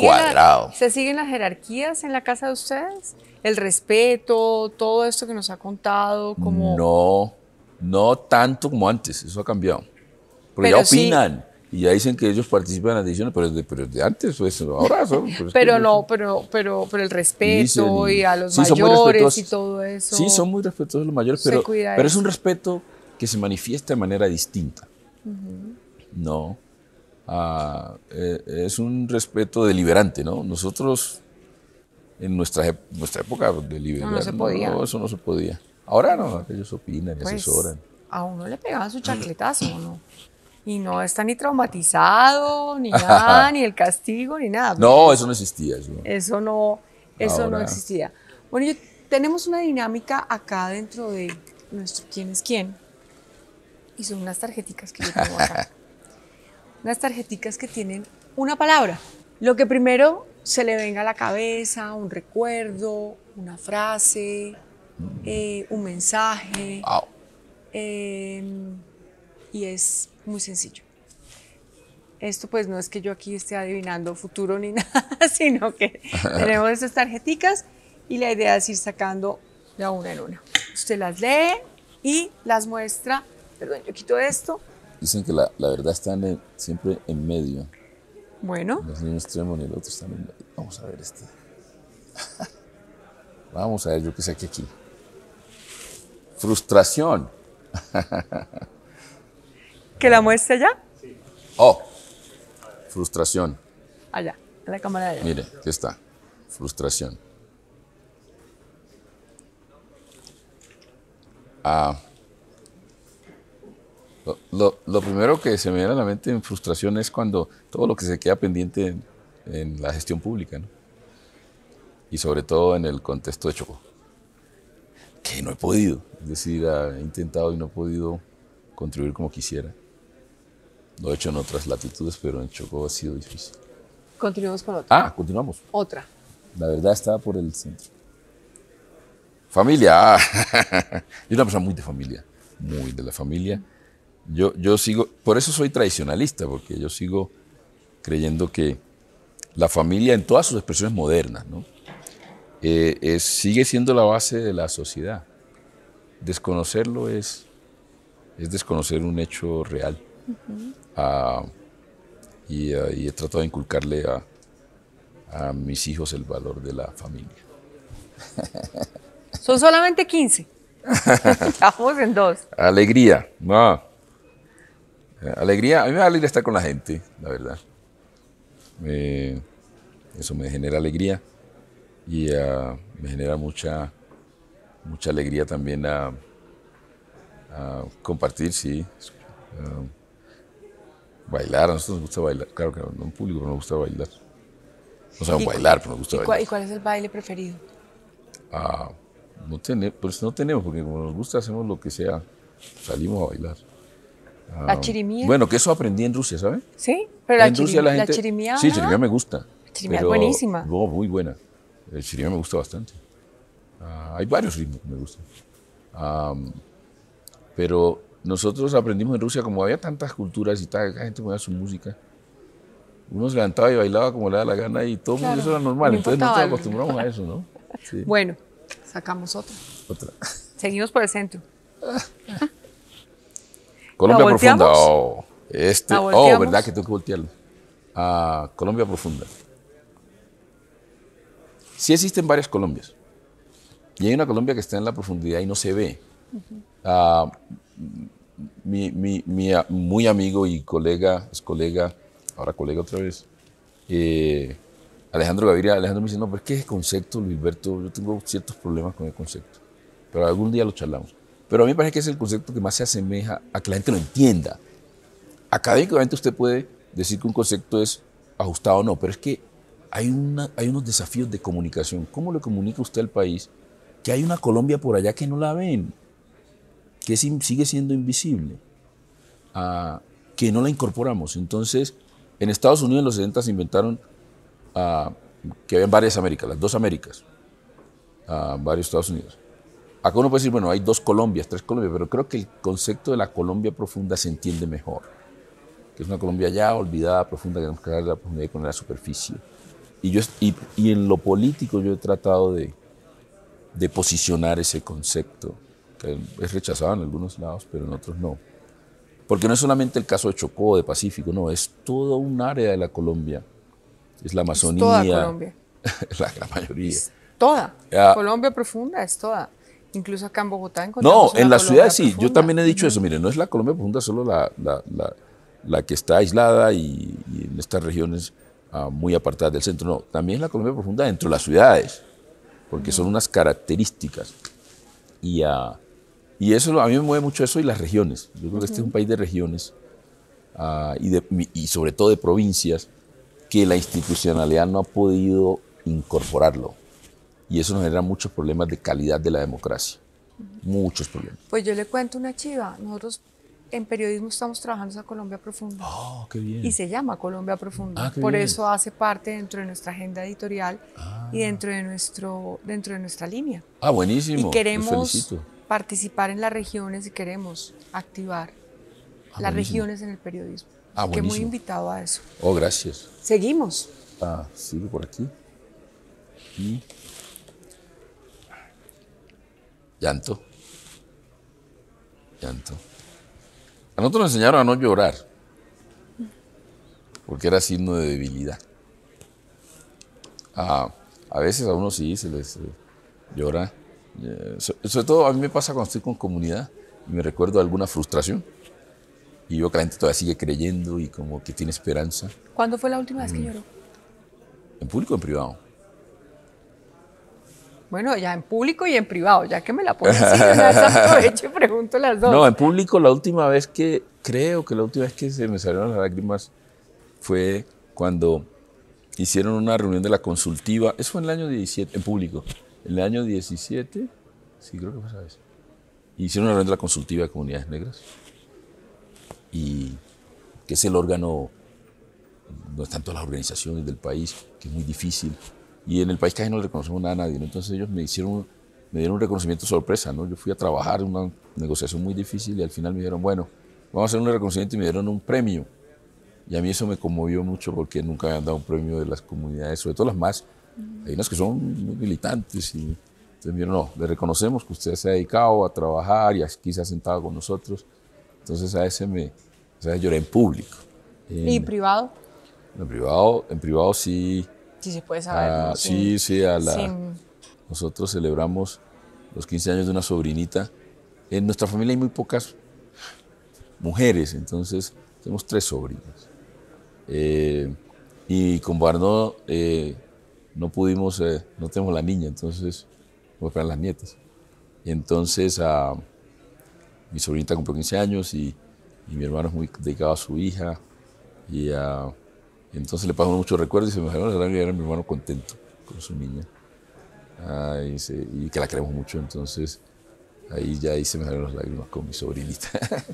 cuadrado. ¿Se siguen las jerarquías en la casa de ustedes? El respeto, todo esto que nos ha contado, como... No tanto como antes, eso ha cambiado. Porque Pero ya opinan y ya dicen que ellos participan en las decisiones, pero desde antes, pues ahora son. Pero el respeto y a los sí, mayores y todo eso. Sí, son muy respetuosos los mayores, pero es un respeto que se manifiesta de manera distinta. No. Es un respeto deliberante, ¿no? Nosotros, en nuestra época deliberante, no se podía. No, eso no se podía. Ahora no, ellos opinan y asesoran. A uno le pegaban su chancletazo, ¿no? Y no está ni traumatizado, ni nada, ni el castigo, ni nada. No, eso no existía. Eso no existía. Bueno, tenemos una dinámica acá dentro de nuestro ¿Quién es quién? Y son unas tarjeticas que yo tengo acá. Unas tarjeticas que tienen una palabra. Lo que primero se le venga a la cabeza, un recuerdo, una frase, un mensaje. Wow. Y es muy sencillo. Esto pues no es que yo aquí esté adivinando futuro ni nada, sino que tenemos estas tarjeticas y la idea es ir sacando de una en una. Usted las lee y las muestra. Perdón, yo quito esto. Dicen que la verdad está siempre en medio. Bueno. No es ni un extremo ni el otro están en medio. Vamos a ver este. Vamos a ver, yo qué sé aquí. Frustración. ¿Que la muestre allá? Oh, frustración. Allá, en la cámara de allá. Mire, aquí está. Frustración. Lo primero que se me viene a la mente en frustración es cuando todo lo que se queda pendiente en la gestión pública, ¿no? Y sobre todo en el contexto de Chocó. Que no he podido. Es decir, he intentado y no he podido contribuir como quisiera. Lo he hecho en otras latitudes, pero en Chocó ha sido difícil. Continuamos con otra. Continuamos. Otra. La verdad está por el centro. Familia. Yo soy una persona muy de familia, muy de la familia. Yo sigo, por eso soy tradicionalista, porque yo sigo creyendo que la familia en todas sus expresiones modernas, ¿no? Sigue siendo la base de la sociedad. Desconocerlo es desconocer un hecho real. Y he tratado de inculcarle a mis hijos el valor de la familia. Son solamente 15. Estamos en 2. Alegría. No. Alegría. A mí me da alegría estar con la gente, la verdad. Eso me genera alegría. Y me genera mucha alegría también a compartir, sí. Bailar, a nosotros nos gusta bailar. Claro que no en público, pero nos gusta bailar. No sabemos bailar, pero nos gusta bailar. ¿Y cuál es el baile preferido? No tenemos, porque como nos gusta, hacemos lo que sea. Salimos a bailar. ¿La chirimía? Bueno, que eso aprendí en Rusia, ¿sabes? Sí, pero en Rusia la gente, la chirimía. Sí, chirimía me gusta. La chirimía es buenísima. No, muy buena. El chirimía me gusta bastante. Hay varios ritmos que me gustan. Pero nosotros aprendimos en Rusia, como había tantas culturas y tal, la gente ponía su música. Uno se levantaba y bailaba como le da la gana y todo Claro, eso era normal. no Entonces importaba nosotros acostumbramos a eso, ¿no? Sí. Bueno, sacamos otra. Seguimos por el centro. Colombia profunda. ¿La ¿Verdad que tengo que voltearlo? Colombia profunda. Sí existen varias Colombias. Y hay una Colombia que está en la profundidad y no se ve. Mi muy amigo y colega, ahora colega otra vez, Alejandro Gaviria, Alejandro me dice, no, pero es que ese concepto, Luisberto, yo tengo ciertos problemas con el concepto, pero algún día lo charlamos. Pero a mí me parece que es el concepto que más se asemeja a que la gente lo entienda. Académicamente usted puede decir que un concepto es ajustado o no, pero es que hay unos desafíos de comunicación. ¿Cómo le comunica usted al país que hay una Colombia por allá que no la ven, que sigue siendo invisible, que no la incorporamos? Entonces, en Estados Unidos en los 70 se inventaron que había varias Américas, las dos Américas, a varios Estados Unidos. Acá uno puede decir, bueno, hay 2 Colombias, 3 Colombias, pero creo que el concepto de la Colombia profunda se entiende mejor. Que es una Colombia ya olvidada, profunda, que tenemos que darle la profundidad con la superficie. Y en lo político yo he tratado de posicionar ese concepto, que es rechazado en algunos lados, pero en otros no. Porque no es solamente el caso de Chocó, de Pacífico, no, es todo un área de la Colombia. Es la Amazonía. Es toda Colombia. La mayoría. Es toda. Ya. Colombia profunda es toda. Incluso acá en Bogotá encontramos No, en una las ciudades Colombia sí. Yo profunda. también he dicho eso. Mire, no es la Colombia profunda solo la que está aislada y en estas regiones muy apartadas del centro. No, también es la Colombia profunda dentro de las ciudades, porque son unas características. Y eso, a mí me mueve mucho eso y las regiones. Yo creo que este es un país de regiones y sobre todo de provincias que la institucionalidad no ha podido incorporarlo. Y eso nos genera muchos problemas de calidad de la democracia. Muchos problemas. Pues yo le cuento una chiva. Nosotros en periodismo estamos trabajando esa Colombia profunda. ¡Oh, qué bien! Y se llama Colombia Profunda. Qué Por bien. eso hace parte dentro de nuestra agenda editorial y dentro de nuestra línea. Buenísimo. Y Los queremos felicito. participar en las regiones y queremos activar las buenísimo. regiones en el periodismo. Así que muy Buenísimo. invitado a eso. Oh, gracias. Seguimos. Sigo por aquí. Y llanto. Llanto. A nosotros nos enseñaron a no llorar, porque era signo de debilidad. A veces a uno sí se les llora. Sobre todo a mí me pasa cuando estoy con comunidad y me recuerdo alguna frustración y veo que la gente todavía sigue creyendo y como que tiene esperanza. ¿Cuándo fue la última vez que lloró? ¿En público o en privado? Bueno, ya en público y en privado, ya que me la pones así, yo ya aprovecho y pregunto las dos. No, en público la última vez que se me salieron las lágrimas fue cuando hicieron una reunión de la consultiva, eso fue en el año 17, en público, en el año 17, sí creo que fue esa vez, hicieron una reunión de la consultiva de comunidades negras, y que es el órgano donde están todas las organizaciones del país, que es muy difícil, y en el país casi no le reconocemos nada a nadie, ¿no? Entonces ellos me dieron un reconocimiento sorpresa, ¿no? Yo fui a trabajar en una negociación muy difícil y al final me dijeron, bueno, vamos a hacer un reconocimiento y me dieron un premio. Y a mí eso me conmovió mucho porque nunca me habían dado un premio de las comunidades, sobre todo las más, hay unas que son muy militantes. Y entonces me dijeron, no, le reconocemos que usted se ha dedicado a trabajar y aquí se ha sentado con nosotros. Entonces a ese lloré en público. ¿Y privado? En privado sí. Sí se puede saber. ¿no? Sí, Sin... Nosotros celebramos los 15 años de una sobrinita. En nuestra familia hay muy pocas mujeres, entonces tenemos 3 sobrinas. Y con Barnó no pudimos, no tenemos la niña, entonces vamos a esperar las nietas. Y entonces mi sobrinita cumplió 15 años y mi hermano es muy dedicado a su hija. Y entonces le pasan muchos recuerdos y se me dejaron las lágrimas y era mi hermano contento con su niña. Y que la queremos mucho, entonces ahí se me dejaron las lágrimas con mi sobrinita.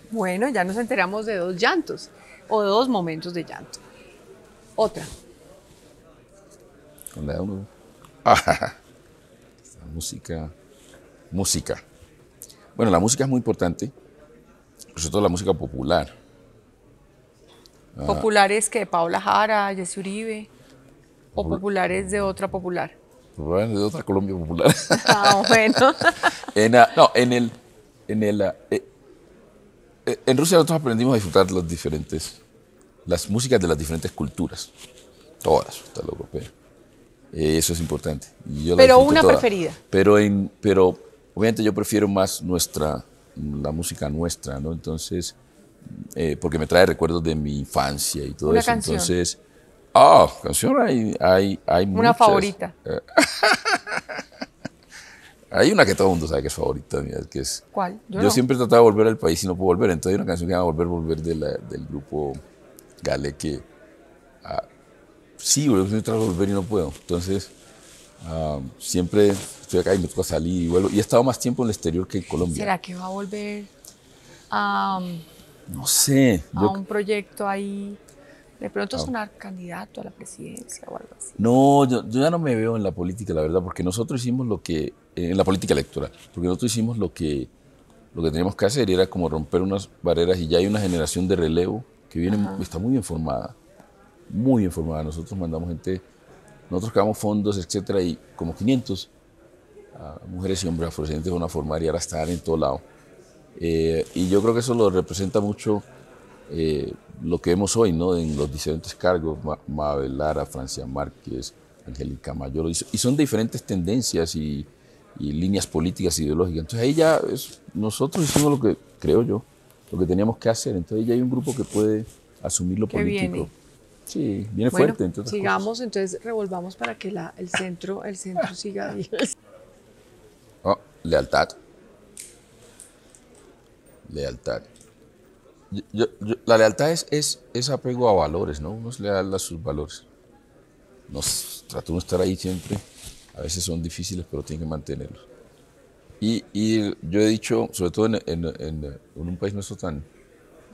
Bueno, ya nos enteramos de 2 llantos o de 2 momentos de llanto. Otra. Con la de uno. La música. Bueno, la música es muy importante, sobre todo la música popular. ¿Populares que Paula Jara, Jessy Uribe? ¿O populares de otra popular? Populares de otra Colombia popular. Bueno. En Rusia nosotros aprendimos a disfrutar las músicas de las diferentes culturas. Todas, hasta la europea. Eso es importante. Y yo Pero una toda. preferida. Pero obviamente yo prefiero más la música nuestra, ¿no? Entonces, porque me trae recuerdos de mi infancia y todo una eso. Canción. Entonces, canción hay una muchas. Favorita. Hay una que todo el mundo sabe que es favorita mía, que es... ¿Cuál? Yo siempre trataba de volver al país y no puedo volver, entonces hay una canción que se llama Volver del grupo Gale que... sí, yo siempre trato de volver y no puedo. Entonces, siempre estoy acá y me toca salir y vuelvo. Y he estado más tiempo en el exterior que en Colombia. ¿Será que va a volver a no sé. un proyecto ahí? De pronto sonar candidato a la presidencia o algo así. No, yo ya no me veo en la política, la verdad, porque nosotros hicimos lo que en la política electoral, porque nosotros hicimos lo que teníamos que hacer y era como romper unas barreras y ya hay una generación de relevo que viene, está muy bien formada, muy bien formada. Nosotros mandamos gente, nosotros creamos fondos, etcétera, y como 500 mujeres y hombres afrodescendientes van a formar y ahora están en todo lado. Y yo creo que eso lo representa mucho lo que vemos hoy, ¿no? En los diferentes cargos, Mabel Lara, Francia Márquez, Angélica Mayor, y son de diferentes tendencias y líneas políticas, ideológicas. Entonces ahí ya nosotros hicimos lo que, creo yo, lo que teníamos que hacer. Entonces ya hay un grupo que puede asumir lo político. Viene. Sí, viene Bueno, fuerte. Entre otras sigamos, cosas. entonces revolvamos para que el centro siga ahí. Oh, lealtad. Lealtad. La lealtad es apego a valores, ¿no? Uno es leal a sus valores. Trata de estar ahí siempre. A veces son difíciles, pero tiene que mantenerlos. Y yo he dicho, sobre todo en un país nuestro tan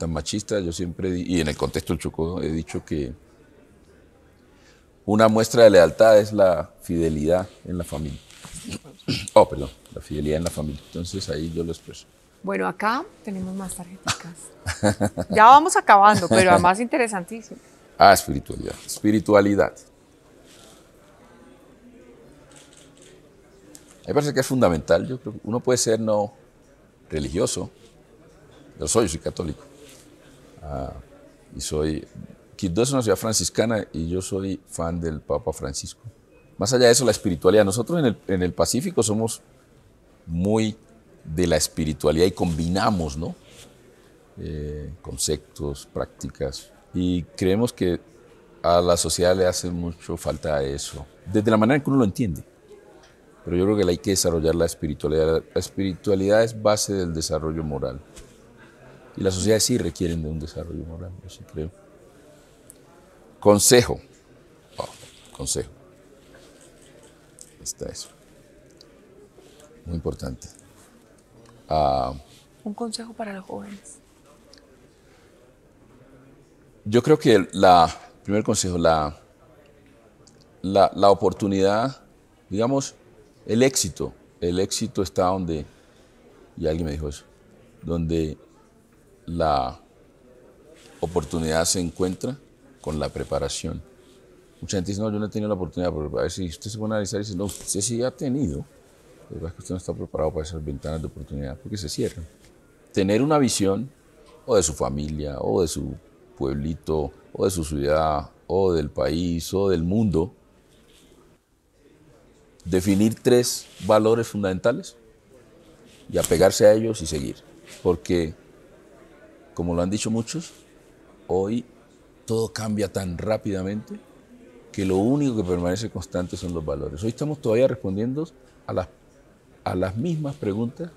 machista, yo siempre, y en el contexto del Chocó, he dicho que una muestra de lealtad es la fidelidad en la familia. Oh, perdón, la fidelidad en la familia. Entonces ahí yo lo expreso. Bueno, acá tenemos más tarjeticas. Ya vamos acabando, pero además interesantísimo. Espiritualidad. Espiritualidad. Me parece que es fundamental. Yo creo que uno puede ser no religioso. Yo soy católico. Y Quibdó es una ciudad franciscana y yo soy fan del Papa Francisco. Más allá de eso, la espiritualidad. Nosotros en el Pacífico somos muy de la espiritualidad y combinamos, ¿no? Conceptos, prácticas. Y creemos que a la sociedad le hace mucho falta eso. Desde la manera en que uno lo entiende. Pero yo creo que hay que desarrollar la espiritualidad. La espiritualidad es base del desarrollo moral. Y las sociedades sí requieren de un desarrollo moral, yo sí creo. Consejo. Consejo. Está eso. Muy importante. Un consejo para los jóvenes. Yo creo que primer consejo, la oportunidad, digamos, el éxito está donde, y alguien me dijo eso, donde la oportunidad se encuentra con la preparación. Mucha gente dice, no, yo no he tenido la oportunidad, pero a ver si usted se pone a analizar y dice, no, usted sí ha tenido, pero es que usted no está preparado para esas ventanas de oportunidad, porque se cierran. Tener una visión, o de su familia, o de su pueblito, o de su ciudad, o del país, o del mundo, definir 3 valores fundamentales y apegarse a ellos y seguir. Porque, como lo han dicho muchos, hoy todo cambia tan rápidamente que lo único que permanece constante son los valores. Hoy estamos todavía respondiendo a las mismas preguntas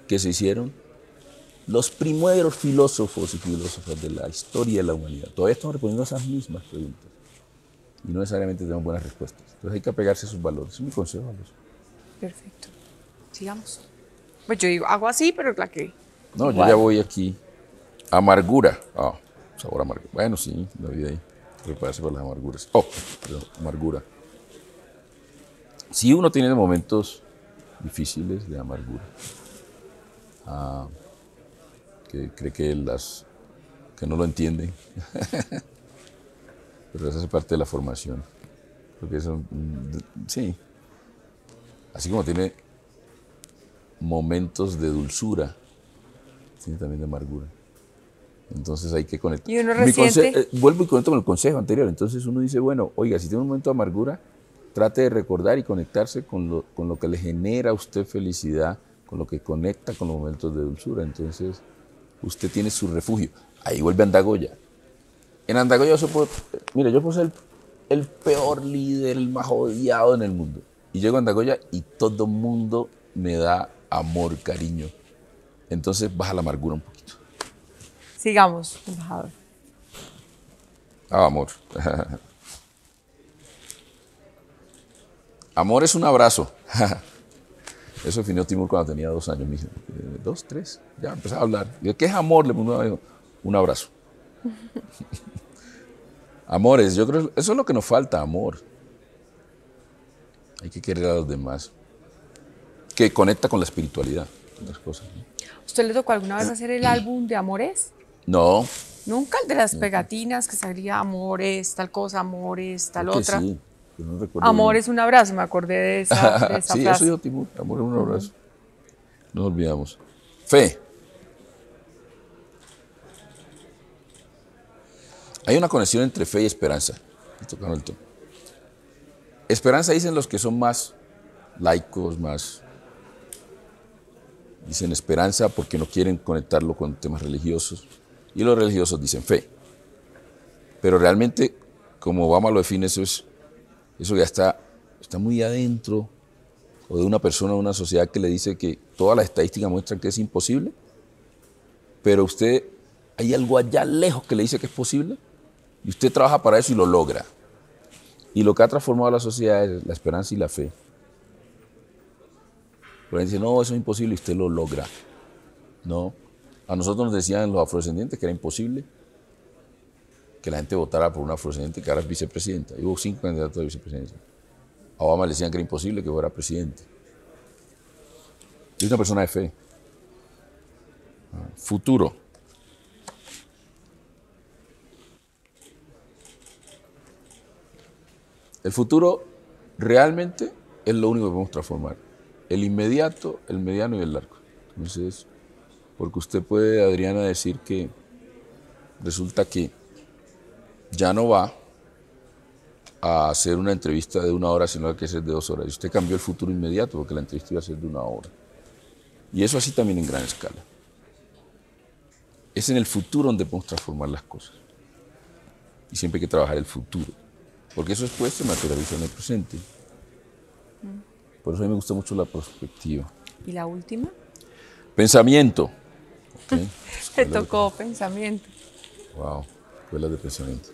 que se hicieron los primeros filósofos y filósofas de la historia de la humanidad. Todavía estamos respondiendo a esas mismas preguntas y no necesariamente tenemos buenas respuestas. Entonces hay que apegarse a sus valores. Es mi consejo a los. Perfecto. Sigamos. Pues yo digo, hago así, pero la que... No, igual. yo ya voy aquí. Amargura. Sabor amargo. Bueno, sí, la vida ahí. Prepararse para las amarguras. Perdón, amargura. Sí, uno tiene momentos difíciles de amargura. Que cree que no lo entienden. Pero eso hace parte de la formación. Porque eso, sí. Así como tiene momentos de dulzura, tiene también de amargura. Entonces hay que conectar. ¿Y uno reciente? Vuelvo y conecto con el consejo anterior. Entonces uno dice, bueno, oiga, si tiene un momento de amargura, trate de recordar y conectarse con lo que le genera a usted felicidad, con lo que conecta con los momentos de dulzura. Entonces usted tiene su refugio. Ahí vuelve Andagoya. En Andagoya yo puedo ser el peor líder, el más odiado en el mundo. Y llego a Andagoya y todo el mundo me da amor, cariño. Entonces baja la amargura un poquito. Sigamos, embajador. Amor. Amor es un abrazo. Eso definió Timur cuando tenía 2 años. Me dijo, 2, 3, ya empezaba a hablar. Yo, ¿qué es amor? Le preguntaba, un abrazo. Amores, yo creo que eso es lo que nos falta, amor. Hay que querer a los demás. que conecta con la espiritualidad, otras cosas, ¿no? ¿Usted le tocó alguna vez hacer el álbum de Amores? No, Nunca, el de las pegatinas que salía Amores, tal cosa, Amores, tal creo que otra. sí, pero no recuerdo bien. Amores, un abrazo, me acordé de esa Sí, eso frase. dijo Timur, amor, un abrazo. No nos olvidamos. Fe. Hay una conexión entre fe y esperanza. Tocaron el tema. Esperanza dicen los que son más laicos, más... Dicen esperanza porque no quieren conectarlo con temas religiosos. Y los religiosos dicen fe. Pero realmente, como Obama lo define, eso ya está muy adentro, o de una persona, de una sociedad que le dice que todas las estadísticas muestran que es imposible, pero usted, hay algo allá lejos que le dice que es posible, y usted trabaja para eso y lo logra. Y lo que ha transformado a la sociedad es la esperanza y la fe. Pero dice, no, eso es imposible, y usted lo logra. No. A nosotros nos decían los afrodescendientes que era imposible que la gente votara por una afrodescendiente que ahora es vicepresidenta. Y hubo 5 candidatos de vicepresidencia. A Obama le decían que era imposible que fuera presidente. Es una persona de fe. Futuro. El futuro realmente es lo único que podemos transformar. El inmediato, el mediano y el largo. Entonces, porque usted puede, Adriana, decir que resulta que ya no va a hacer una entrevista de 1 hora, sino que es de 2 horas. Y usted cambió el futuro inmediato porque la entrevista iba a ser de 1 hora. Y eso así también en gran escala. Es en el futuro donde podemos transformar las cosas. Y siempre hay que trabajar el futuro. Porque eso después se materializa en el presente. Por eso a mí me gusta mucho la perspectiva. ¿Y la última? Pensamiento. ¿Okay? Le tocó pensamiento. Wow, escuelas de pensamiento.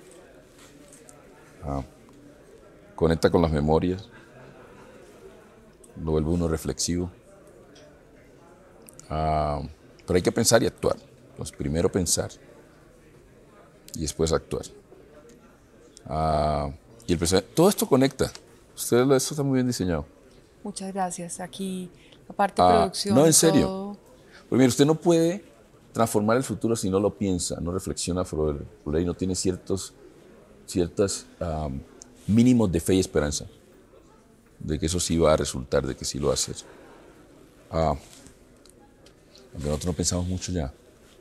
Conecta con las memorias. Lo vuelve uno reflexivo. Pero hay que pensar y actuar. Entonces, primero pensar y después actuar. Y el pensamiento, todo esto conecta. Esto está muy bien diseñado. Muchas gracias. Aquí la parte de producción. No, en serio. Todo. Pues mire, usted no puede transformar el futuro si no lo piensa, no reflexiona sobre él y no tiene ciertos mínimos de fe y esperanza de que eso sí va a resultar, de que sí lo va a hacer. Aunque nosotros no pensamos mucho ya,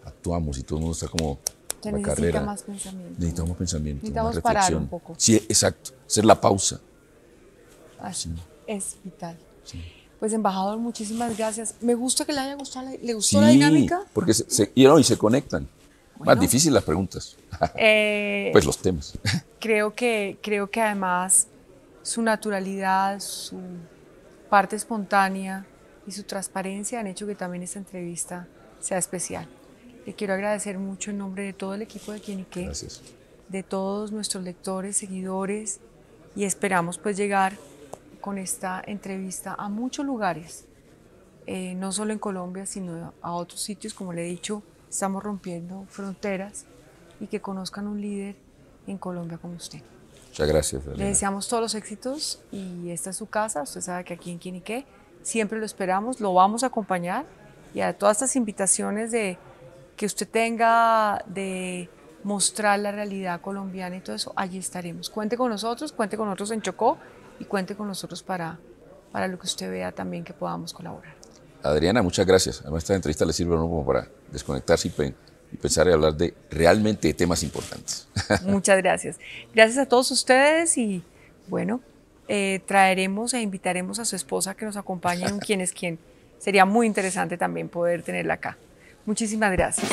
actuamos y todo el mundo está como Se la necesita carrera. más pensamiento. Necesitamos pensamiento, Necesitamos más parar reflexión. un poco. Sí, exacto, hacer la pausa. Así, Sí. es vital. Sí. Pues, embajador, muchísimas gracias. Me gusta que le haya gustado, ¿le gustó la dinámica? Porque se conectan. Bueno. Más difíciles las preguntas. Pues los temas. Creo que además su naturalidad, su parte espontánea y su transparencia han hecho que también esta entrevista sea especial. Le quiero agradecer mucho en nombre de todo el equipo de Quieniqué, Gracias. de todos nuestros lectores, seguidores, y esperamos pues llegar con esta entrevista a muchos lugares, no solo en Colombia, sino a otros sitios. Como le he dicho, estamos rompiendo fronteras y que conozcan un líder en Colombia como usted. Muchas gracias, Le Elena. deseamos todos los éxitos y esta es su casa. Usted sabe que aquí en Quieniqué siempre lo esperamos, lo vamos a acompañar, y a todas estas invitaciones de que usted tenga de mostrar la realidad colombiana y todo eso, allí estaremos. Cuente con nosotros en Chocó y cuente con nosotros para lo que usted vea también que podamos colaborar. Adriana, muchas gracias. Además, esta entrevista le sirve a uno como para desconectarse y pensar y hablar realmente de temas importantes. Muchas gracias. Gracias a todos ustedes y bueno, traeremos e invitaremos a su esposa que nos acompañe en Quién es Quién. Sería muy interesante también poder tenerla acá. Muchísimas gracias.